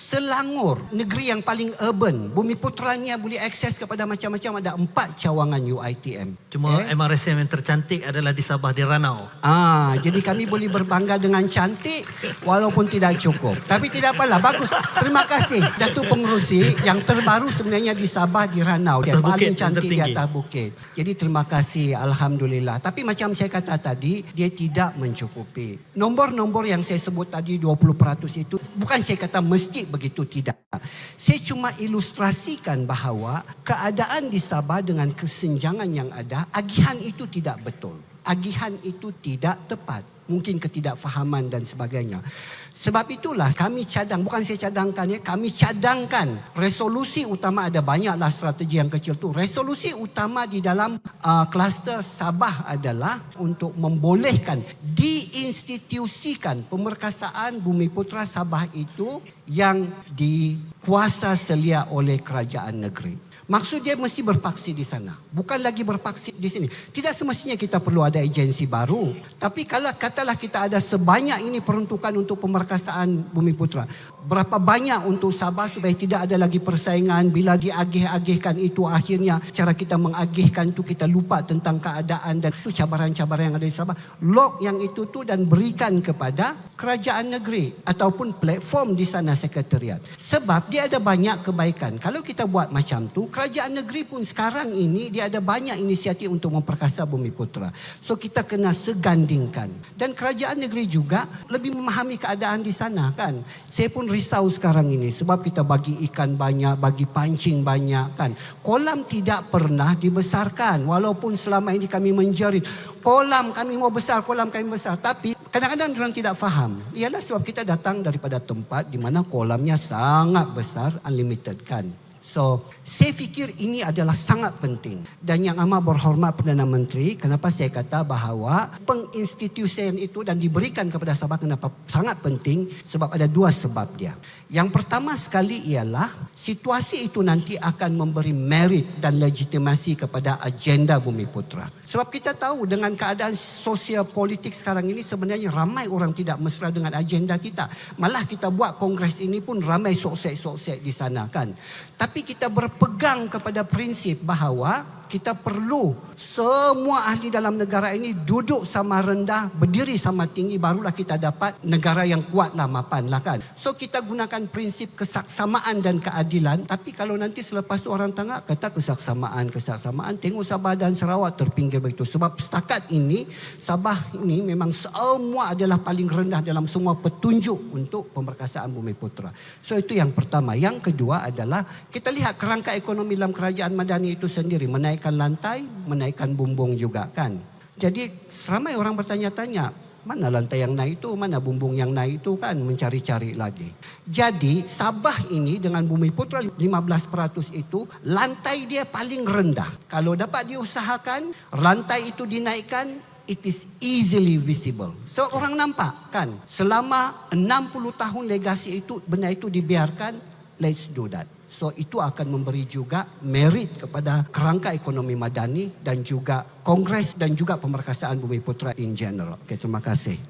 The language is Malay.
Selangor, negeri yang paling urban, Bumiputranya boleh akses kepada macam-macam, ada 4 cawangan UiTM. Cuma MRSM yang tercantik adalah di Sabah, di Ranau. Jadi kami boleh berbangga dengan cantik walaupun tidak cukup. Tapi tidak apalah, bagus. Terima kasih Datuk Pengerusi yang terbaru sebenarnya di Sabah, di Ranau. Dia paling cantik di atas bukit. Jadi terima kasih, Alhamdulillah. Tapi macam saya kata tadi, dia tidak mencukupi. Nombor-nombor yang saya sebut tadi 20% itu, bukan saya kata mesti begitu, tidak. Saya cuma ilustrasikan bahawa keadaan di Sabah dengan kesenjangan yang ada, agihan itu tidak betul. Agihan itu tidak tepat. Mungkin ketidakfahaman dan sebagainya. Sebab itulah kami cadang, bukan saya cadangkan ya, kami cadangkan resolusi utama, ada banyaklah strategi yang kecil tu. Resolusi utama di dalam kluster Sabah adalah untuk membolehkan diinstitusikan pemerkasaan Bumiputra Sabah itu yang dikuasa selia oleh kerajaan negeri. Maksud dia mesti berpaksi di sana. Bukan lagi berpaksi di sini. Tidak semestinya kita perlu ada agensi baru. Tapi kalau katalah kita ada sebanyak ini peruntukan untuk pemerkasaan Bumiputra. Berapa banyak untuk Sabah supaya tidak ada lagi persaingan. Bila diagih-agihkan itu akhirnya cara kita mengagihkan itu kita lupa tentang keadaan dan itu cabaran-cabaran yang ada di Sabah. Lock yang itu tu dan berikan kepada kerajaan negeri ataupun platform di sana sekretariat. Sebab dia ada banyak kebaikan. Kalau kita buat macam tu, kerajaan negeri pun sekarang ini dia ada banyak inisiatif untuk memperkasa Bumiputra. So kita kena segandingkan. Dan kerajaan negeri juga lebih memahami keadaan di sana kan. Saya pun risau sekarang ini sebab kita bagi ikan banyak, bagi pancing banyak kan. Kolam tidak pernah dibesarkan walaupun selama ini kami menjerit. Kolam kami mau besar, kolam kami besar. Tapi kadang-kadang orang tidak faham. Ialah sebab kita datang daripada tempat di mana kolamnya sangat besar, unlimited kan. So, saya fikir ini adalah sangat penting. Dan yang amat berhormat Perdana Menteri, kenapa saya kata bahawa penginstitusian itu dan diberikan kepada Sabah, kenapa sangat penting? Sebab ada 2 sebab dia. Yang pertama sekali ialah situasi itu nanti akan memberi merit dan legitimasi kepada agenda Bumiputra. Sebab kita tahu dengan keadaan sosial politik sekarang ini sebenarnya ramai orang tidak mesra dengan agenda kita. Malah kita buat kongres ini pun ramai soksek-soksek di sana kan. Tapi kita berpegang kepada prinsip bahawa kita perlu semua ahli dalam negara ini duduk sama rendah, berdiri sama tinggi, barulah kita dapat negara yang kuatlah, mapanlah kan. So kita gunakan prinsip kesaksamaan dan keadilan. Tapi kalau nanti selepas tu orang tengah kata kesaksamaan, tengok Sabah dan Sarawak terpinggir begitu. Sebab setakat ini Sabah ini memang semua adalah paling rendah dalam semua petunjuk untuk pemerkasaan Bumiputra. So itu yang pertama. Yang kedua adalah kita lihat kerangka ekonomi dalam kerajaan Madani itu sendiri, menaikkan lantai, menaikkan bumbung juga kan. Jadi ramai orang bertanya-tanya, mana lantai yang naik itu, mana bumbung yang naik itu kan, mencari-cari lagi. Jadi Sabah ini dengan Bumiputra 15% itu, lantai dia paling rendah. Kalau dapat diusahakan, lantai itu dinaikkan, it is easily visible. So orang nampak kan, selama 60 tahun legasi itu, benda itu dibiarkan, let's do that. So itu akan memberi juga merit kepada kerangka ekonomi Madani dan juga Kongres dan juga pemerkasaan Bumiputra in general. Okay, terima kasih.